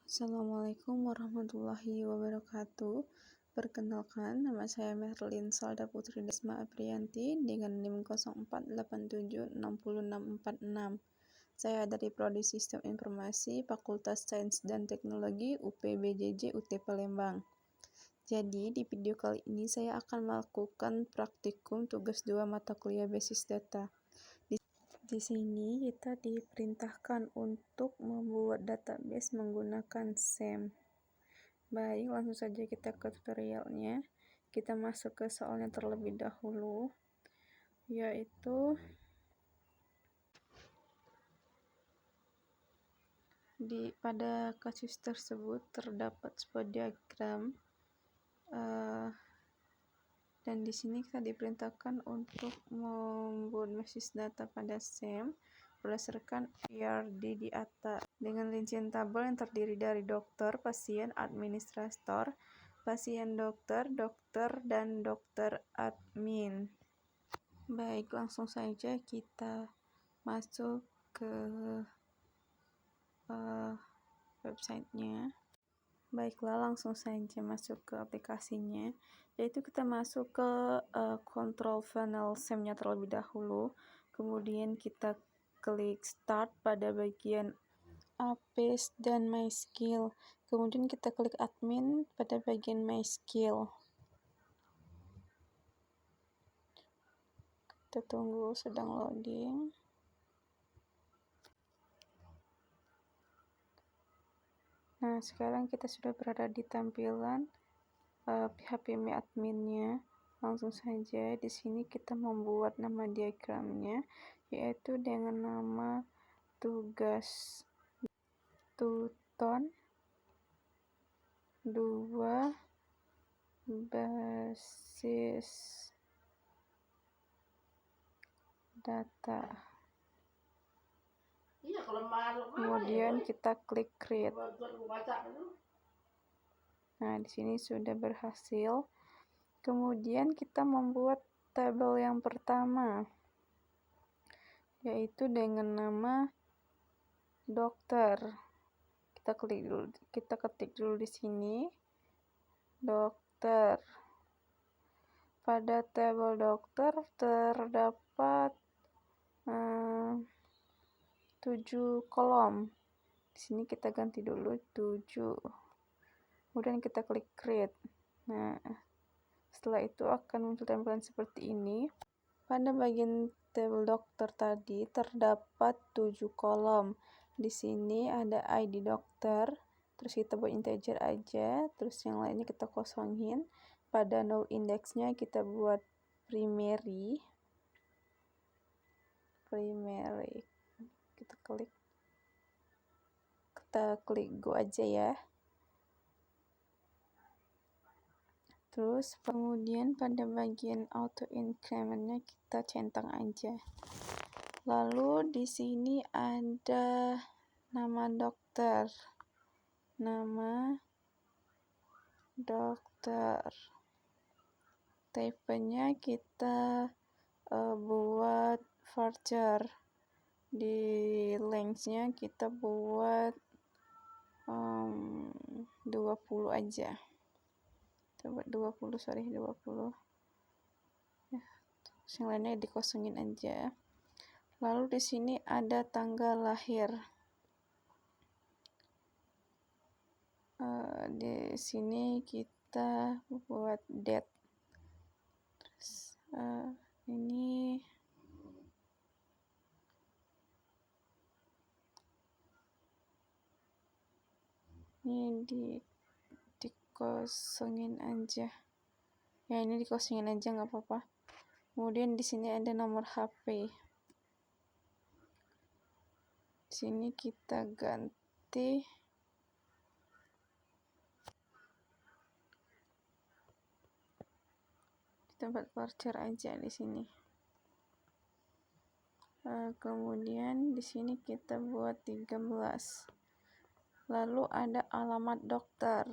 Assalamualaikum warahmatullahi wabarakatuh. Perkenalkan, nama saya Merlin Salda Putri Desma Aprianti dengan NIM 0487606646. Saya dari Prodi Sistem Informasi Fakultas Sains dan Teknologi UPBJJ UT Palembang. Jadi di video kali ini saya akan melakukan praktikum tugas 2 mata kuliah basis data. Di sini kita diperintahkan untuk membuat database menggunakan SAM. Baik, langsung saja kita ke tutorialnya. Kita masuk ke soalnya terlebih dahulu, yaitu pada kasus tersebut terdapat sebuah diagram dan di sini kita diperintahkan untuk membuat basis data pada SAM berdasarkan PRD di atas dengan rincian tabel yang terdiri dari dokter, pasien, administrator, pasien dokter, dokter, dan dokter admin. Baik, langsung saja kita masuk ke websitenya. Baiklah, langsung saja masuk ke aplikasinya, yaitu kita masuk ke control panel SAM-nya terlebih dahulu, kemudian kita klik start pada bagian APIS dan My Skill, kemudian kita klik admin pada bagian My Skill. Kita tunggu, sedang loading. Nah, sekarang kita sudah berada di tampilan PHP adminnya. Langsung saja di sini kita membuat nama diagramnya, yaitu dengan nama tugas Tuton 2 basis data. Kemudian kita klik create. Nah, di sini sudah berhasil. Kemudian kita membuat tabel yang pertama, yaitu dengan nama dokter. Kita ketik dulu di sini dokter. Pada tabel dokter terdapat 7 kolom. Di sini kita ganti dulu 7. Kemudian kita klik create. Nah, setelah itu akan muncul tampilan seperti ini. Pada bagian tabel dokter tadi terdapat 7 kolom. Di sini ada ID dokter, terus kita buat integer aja, terus yang lainnya kita kosongin. Pada null indexnya kita buat primary. Kita klik go aja ya. Terus kemudian pada bagian auto incrementnya kita centang aja. Lalu di sini ada nama dokter. Type-nya kita buat varchar. Di length-nya kita buat 20 aja. Coba 20. Ya, yang lainnya dikosongin aja. Lalu di sini ada tanggal lahir. Di sini kita buat date. Terus ini dikosongin aja. Ya, ini dikosongin aja nggak apa-apa. Kemudian di sini ada nomor HP. Di sini kita ganti tempat varchar aja di sini. Kemudian di sini kita buat 13. Lalu ada alamat dokter.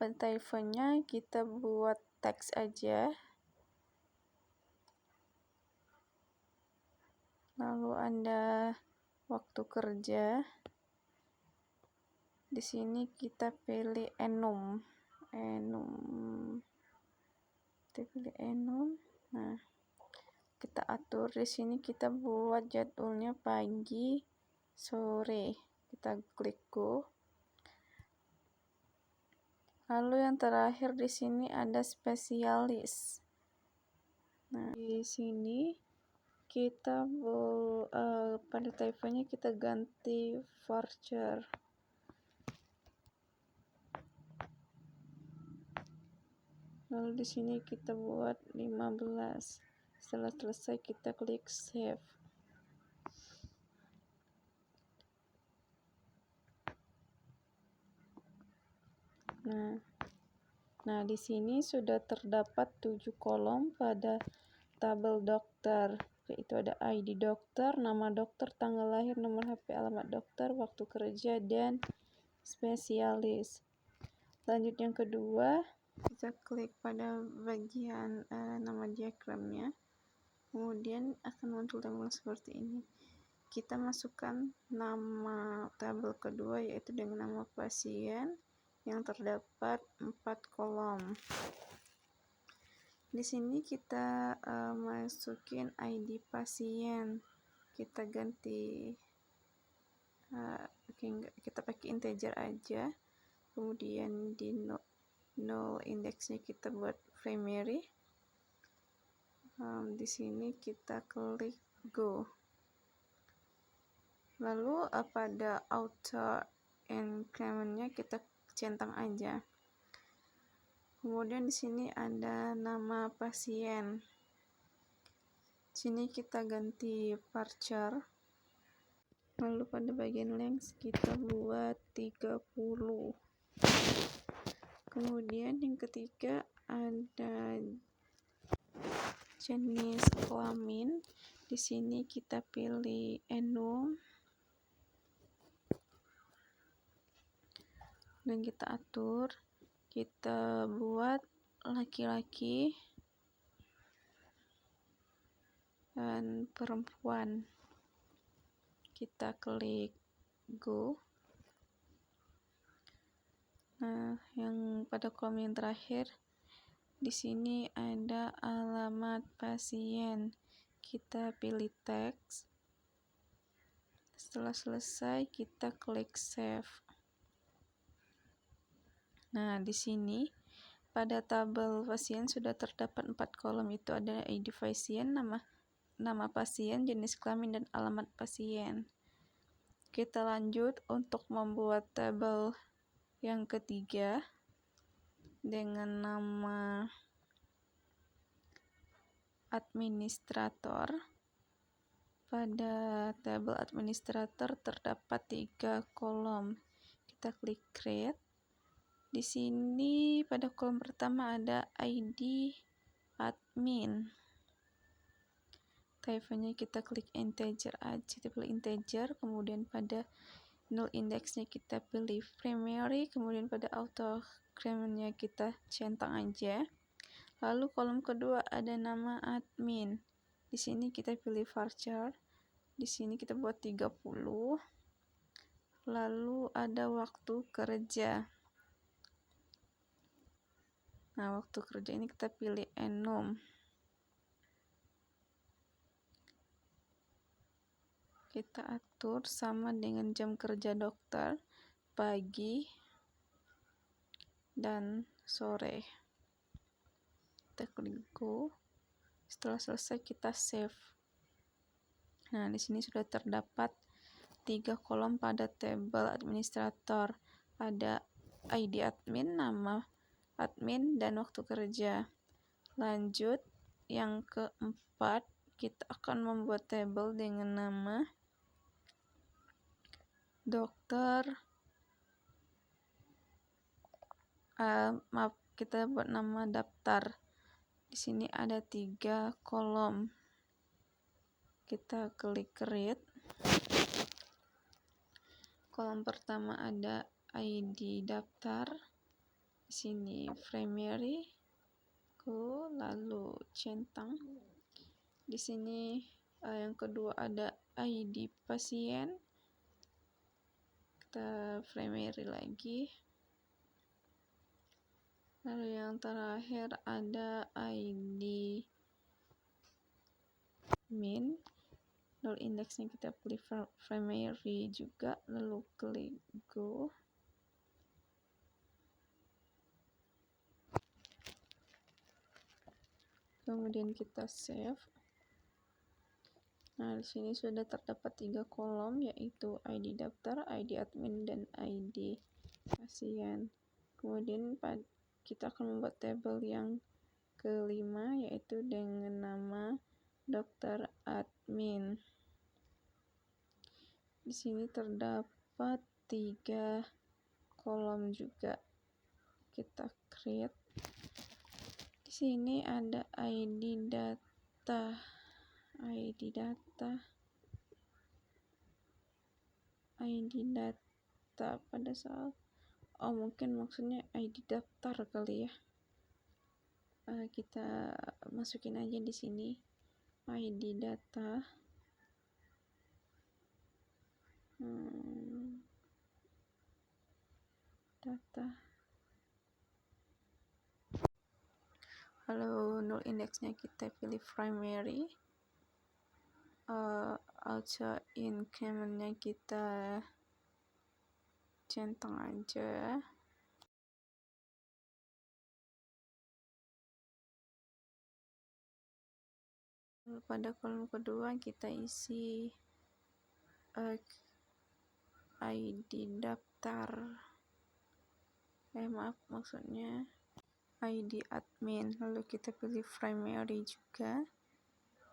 Type-nya kita buat teks aja. Lalu ada waktu kerja. Di sini kita pilih enum. Kita pilih enum. Nah, kita atur di sini, kita buat jadwalnya pagi, sore. Kita klik go. Lalu yang terakhir di sini ada spesialis. Nah, di sini kita pada type-nya kita ganti voucher. Lalu di sini kita buat 15. Setelah selesai kita klik save. Nah, di sini sudah terdapat 7 kolom pada tabel dokter, yaitu ada ID dokter, nama dokter, tanggal lahir, nomor HP, alamat dokter, waktu kerja, dan spesialis. Lanjut yang kedua, kita klik pada bagian nama diagramnya, kemudian akan muncul tabel seperti ini. Kita masukkan nama tabel kedua, yaitu dengan nama pasien, yang terdapat 4 kolom. Di sini kita masukin ID pasien, kita ganti kita pakai integer aja, kemudian di null indeksnya kita buat primary. Di sini kita klik go. Lalu pada auto increment-nya kita centang aja. Kemudian di sini ada nama pasien. Sini kita ganti varchar. Lalu pada bagian length kita buat 30. Kemudian yang ketiga ada jenis kelamin. Di sini kita pilih enum dan kita atur. Kita buat laki-laki dan perempuan. Kita klik go. Nah, yang pada kolom yang terakhir di sini ada alamat pasien. Kita pilih teks. Setelah selesai kita klik save. Nah, di sini pada tabel pasien sudah terdapat 4 kolom, itu ada ID pasien, nama pasien, jenis kelamin, dan alamat pasien. Kita lanjut untuk membuat tabel yang ketiga dengan nama administrator. Pada tabel administrator terdapat 3 kolom. Kita klik create. Di sini pada kolom pertama ada ID admin. Type-nya kita klik integer aja, kita pilih integer, kemudian pada null indeksnya kita pilih primary, kemudian pada auto increment-nya kita centang aja. Lalu kolom kedua ada nama admin. Di sini kita pilih varchar. Di sini kita buat 30. Lalu ada waktu kerja. Nah, waktu kerja ini kita pilih enum. Kita atur sama dengan jam kerja dokter, pagi dan sore. Kita klik go. Setelah selesai kita save. Nah, di sini sudah terdapat 3 kolom pada tabel administrator. Ada ID admin, nama admin, dan waktu kerja. Lanjut yang keempat, kita akan membuat tabel dengan nama dokter. Kita buat nama daftar. Di sini ada 3 kolom. Kita klik create. Kolom pertama ada ID daftar. Di sini primary, go, lalu centang. Di sini Yang kedua ada ID pasien, kita primary lagi. Lalu yang terakhir ada ID min, lalu indeksnya kita pilih primary juga, lalu klik go. Kemudian kita save. Nah, di sini sudah terdapat 3 kolom, yaitu ID daftar, ID admin, dan ID pasien. Kemudian kita akan membuat tabel yang kelima, yaitu dengan nama dokter admin. Di sini terdapat 3 kolom juga. Kita create. Di sini ada ID data, ID pada saat mungkin maksudnya ID daftar kali ya. Kita masukin aja di sini ID data. Lalu null indexnya kita pilih primary. Auto incrementnya kita centang aja. Lalu pada kolom kedua kita isi ID daftar, maksudnya ID admin. Lalu kita pilih primary juga,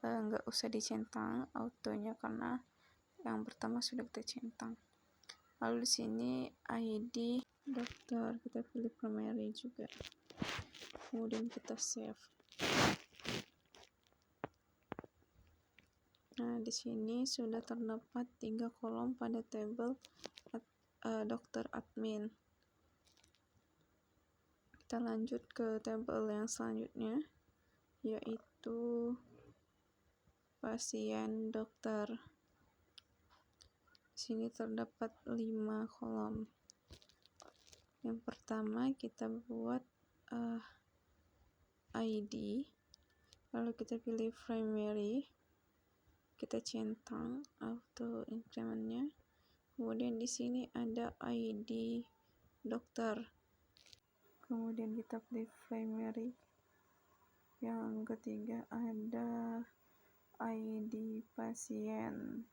nggak usah dicentang autonya karena yang pertama sudah kita centang. Lalu di sini ID dokter kita pilih primary juga, kemudian kita save. Nah, di sini sudah terdapat 3 kolom pada tabel dokter admin. Kita lanjut ke tabel yang selanjutnya, yaitu pasien dokter. Di sini terdapat 5 kolom. Yang pertama kita buat ID, lalu kita pilih primary, kita centang auto incrementnya. Kemudian di sini ada ID dokter, kemudian kita pilih primary. Yang ketiga ada ID pasien,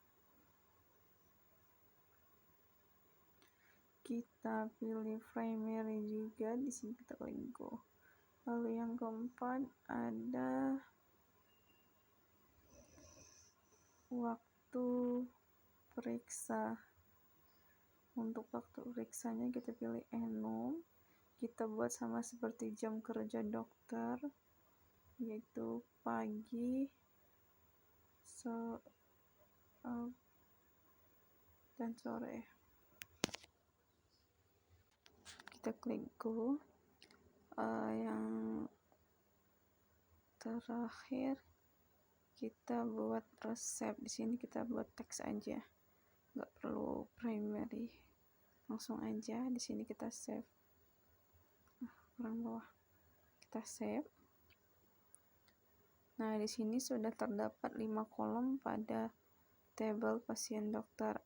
kita pilih primary juga, di sini kita klik go. Lalu yang keempat ada waktu periksa. Untuk waktu periksanya kita pilih enum, kita buat sama seperti jam kerja dokter, yaitu pagi dan sore. Kita klik go. Yang terakhir kita buat resep. Di sini kita buat teks aja, nggak perlu primary, langsung aja. Di sini kita save. Kurang bawah kita save. Nah, di sini sudah terdapat 5 kolom pada tabel pasien dokter.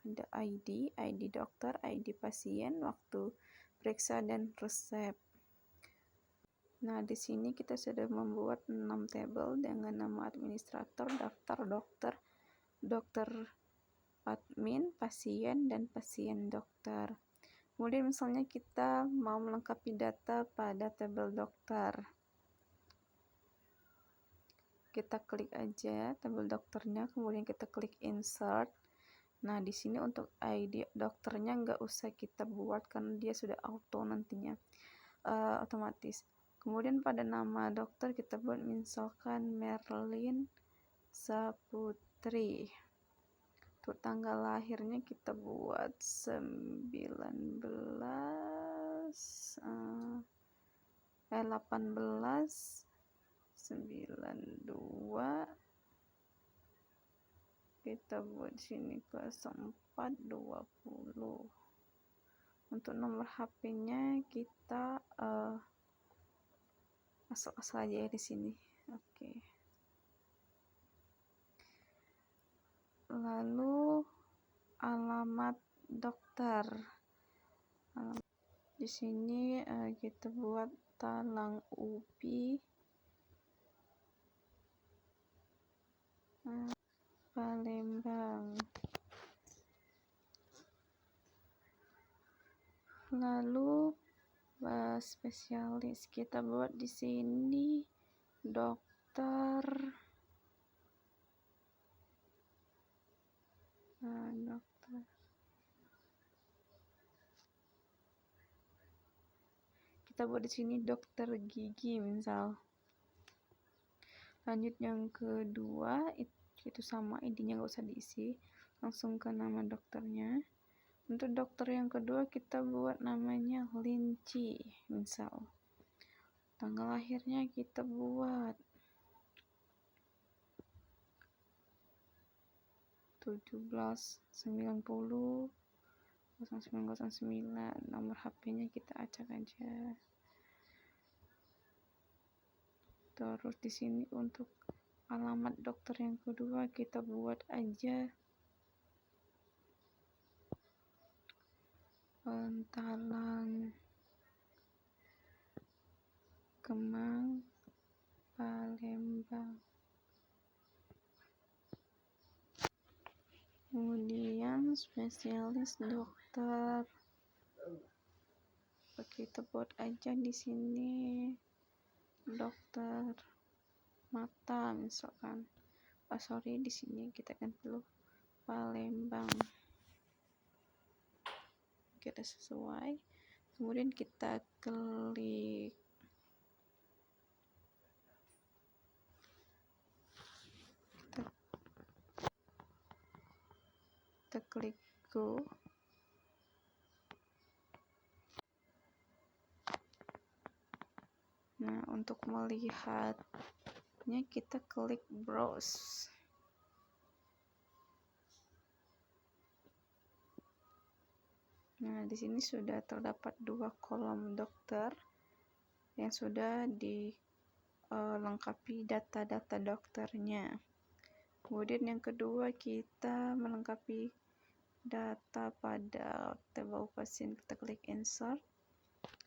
Ada ID dokter, ID pasien, waktu periksa, dan resep. Nah, di sini kita sudah membuat 6 tabel dengan nama administrator, daftar dokter, dokter admin, pasien, dan pasien dokter. Kemudian misalnya kita mau melengkapi data pada tabel dokter, kita klik aja tabel dokternya, kemudian kita klik insert. Nah, di sini untuk ID dokternya nggak usah kita buat karena dia sudah auto nantinya otomatis. Kemudian pada nama dokter kita buat misalkan Merlin Saputri. Untuk tanggal lahirnya kita buat 1892 kita buat sini 0420. Untuk nomor HP-nya kita asal-asal aja ya di sini. Oke. Lalu alamat dokter. Di sini kita buat Talang Ubi, Palembang. Lalu spesialis kita buat di sini dokter kita buat di sini dokter gigi misal. Lanjut yang kedua itu sama, ID-nya nggak usah diisi, langsung ke nama dokternya. Untuk dokter yang kedua kita buat namanya Linci misal. Tanggal lahirnya kita buat 1790 0909. Nomor HP-nya kita acak aja. Terus di sini untuk alamat dokter yang kedua kita buat aja Talang Kemang, Palembang. Kemudian spesialis dokter kita buat aja di sini dokter mata misalkan. Sorry, di sini kita ganti dulu Palembang. Kita sesuai. Kemudian kita klik go. Nah, untuk melihatnya kita klik browse. Nah, di sini sudah terdapat 2 kolom dokter yang sudah dilengkapi data-data dokternya. Kemudian yang kedua kita melengkapi data pada tabel pasien, kita klik insert.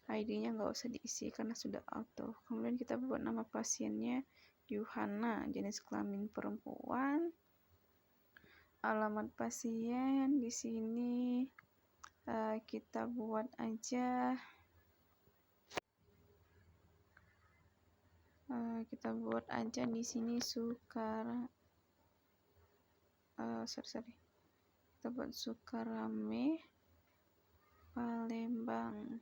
ID-nya nggak usah diisi karena sudah auto. Kemudian kita buat nama pasiennya Yuhana, jenis kelamin perempuan. Alamat pasien di sini kita buat aja di sini kita buat Sukarame, Palembang.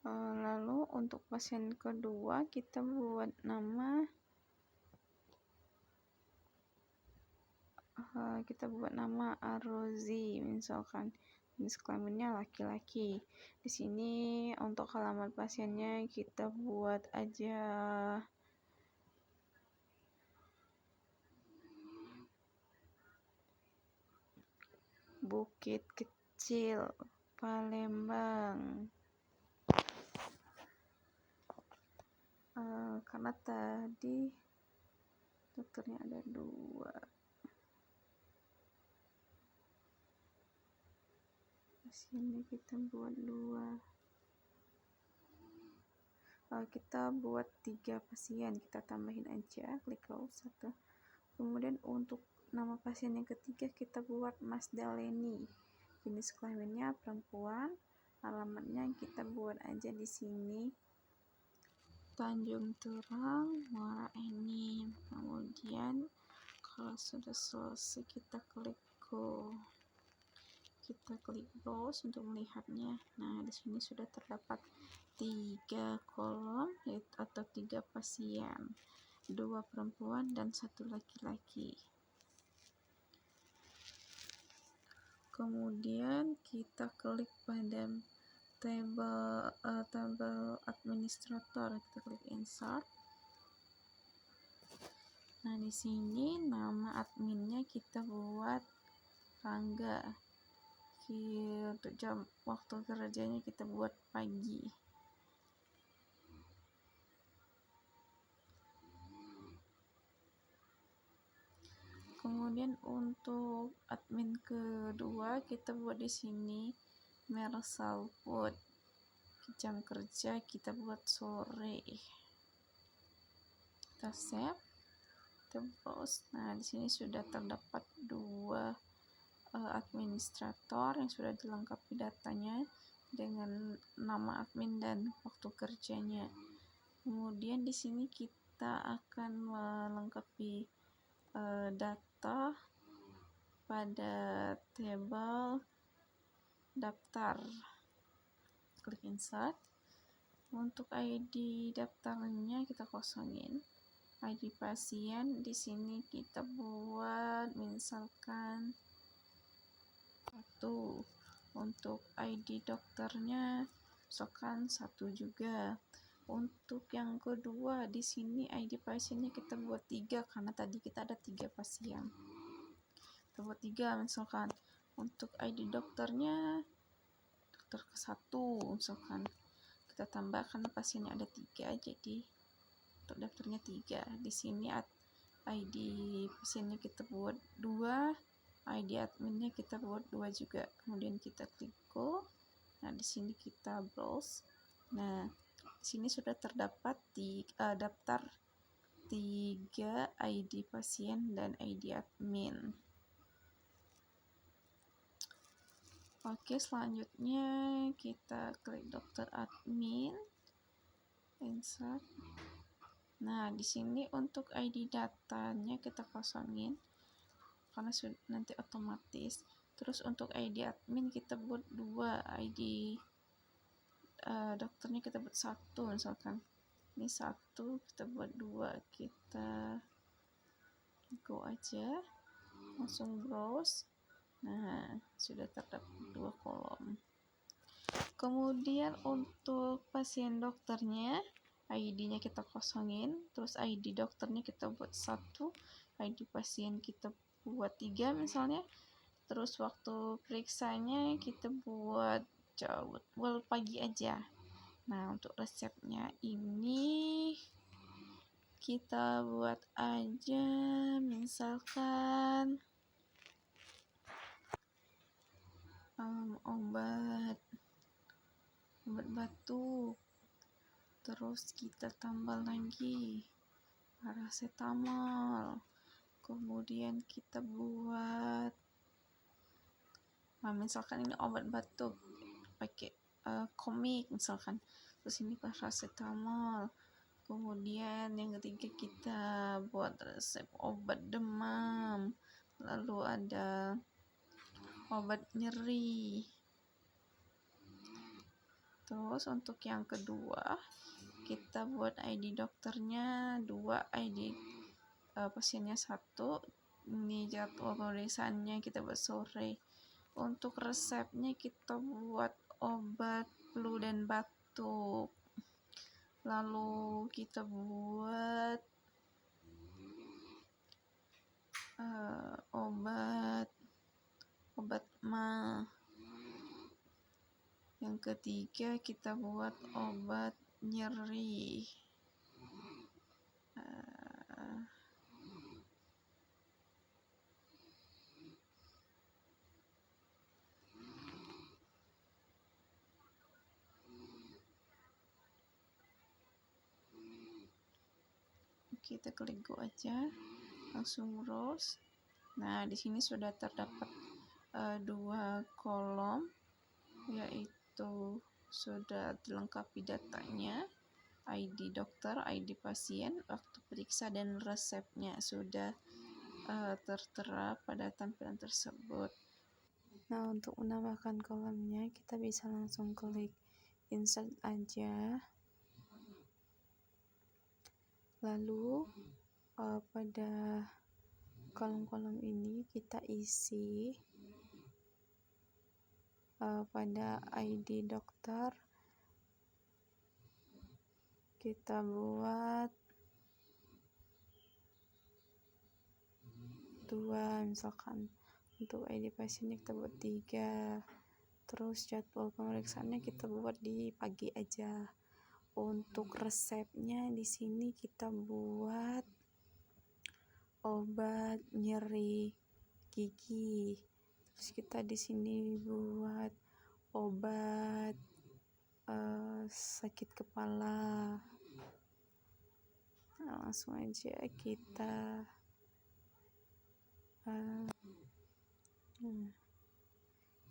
Lalu untuk pasien kedua kita buat nama Arozi misalkan, jenis kelaminnya laki-laki. Di sini untuk alamat pasiennya kita buat aja Bukit Kecil, Palembang. Karena tadi dokternya ada 2. Sini kita buat 2. Kita buat 3 pasien, kita tambahin aja, klik close 1. Kemudian untuk nama pasien yang ketiga kita buat Mas Daleni, jenis kelaminnya perempuan. Alamatnya kita buat aja di sini Tanjung Terang, Muara Enim. Kemudian kalau sudah selesai kita klik go. Kita klik browse untuk melihatnya. Nah, di sini sudah terdapat 3 kolom atau 3 pasien, 2 perempuan dan 1 laki-laki. Kemudian kita klik pada tabel administrator, kita klik insert. Nah, di sini nama adminnya kita buat Rangga. Untuk jam waktu kerjanya kita buat pagi. Kemudian untuk admin kedua kita buat di sini Mersal Put. Jam kerja kita buat sore. Kita save, kita browse. Nah, di sini sudah terdapat dua administrator yang sudah dilengkapi datanya dengan nama admin dan waktu kerjanya. Kemudian di sini kita akan melengkapi data pada tabel daftar. Klik insert. Untuk ID daftarnya kita kosongin. ID pasien di sini kita buat misalkan 1. Untuk ID dokternya misalkan 1 juga. Untuk yang kedua di sini ID pasiennya kita buat 3 karena tadi kita ada 3 pasien. Kita buat 3 misalkan. Untuk ID dokternya dokter ke-1 misalkan. Kita tambah karena pasiennya ada 3 jadi untuk daftarnya 3. Di sini ID pasiennya kita buat 2, ID adminnya kita buat 2 juga. Kemudian kita klik go. Nah, di sini kita browse. Nah, di sini sudah terdapat daftar 3 ID pasien dan ID admin. Oke, selanjutnya kita klik dokter admin, insert. Nah, di sini untuk ID datanya kita kosongin karena sudah nanti otomatis. Terus untuk ID admin kita buat 2, ID dokternya kita buat 1 misalkan. Ini 1 kita buat 2, kita go aja, langsung browse. Nah, sudah terdapat 2 kolom. Kemudian untuk pasien dokternya ID-nya kita kosongin, terus ID dokternya kita buat 1, ID pasien kita buat 3 misalnya, terus waktu periksanya kita buat jadwal pagi aja. Nah, untuk resepnya ini kita buat aja misalkan obat batuk, terus kita tambah lagi paracetamol, kemudian kita buat misalkan ini obat batuk pakai komik misalkan, terus ini paracetamol. Kemudian yang ketiga kita buat resep obat demam, lalu ada obat nyeri. Terus untuk yang kedua kita buat ID dokternya 2, ID pasiennya 1. Ini jadwal pemeriksaannya kita buat sore. Untuk resepnya kita buat obat flu dan batuk, lalu kita buat obat ma. Yang ketiga kita buat obat nyeri. Kita klik go aja, langsung browse. Nah, di sini sudah terdapat 2 kolom, yaitu sudah dilengkapi datanya, ID dokter, ID pasien, waktu periksa dan resepnya sudah tertera pada tampilan tersebut. Nah, untuk menambahkan kolomnya kita bisa langsung klik insert aja, lalu pada kolom-kolom ini kita isi pada ID dokter kita buat 2, misalkan untuk ID pasiennya kita buat 3, terus jadwal pemeriksaannya kita buat di pagi aja. Untuk resepnya di sini kita buat obat nyeri gigi, terus kita di sini buat obat sakit kepala. Nah, langsung aja kita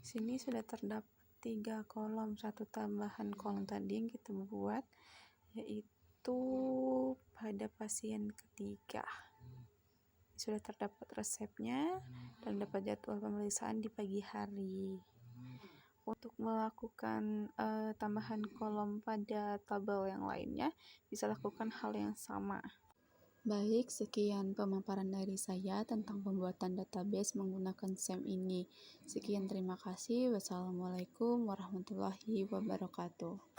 sini sudah terdapat 3 kolom, 1 tambahan kolom tadi yang kita buat, yaitu pada pasien ketiga. Sudah terdapat resepnya dan dapat jadwal pemeriksaan di pagi hari. Untuk melakukan tambahan kolom pada tabel yang lainnya, bisa lakukan hal yang sama. Baik, sekian pemaparan dari saya tentang pembuatan database menggunakan SEM ini. Sekian, terima kasih. Wassalamualaikum warahmatullahi wabarakatuh.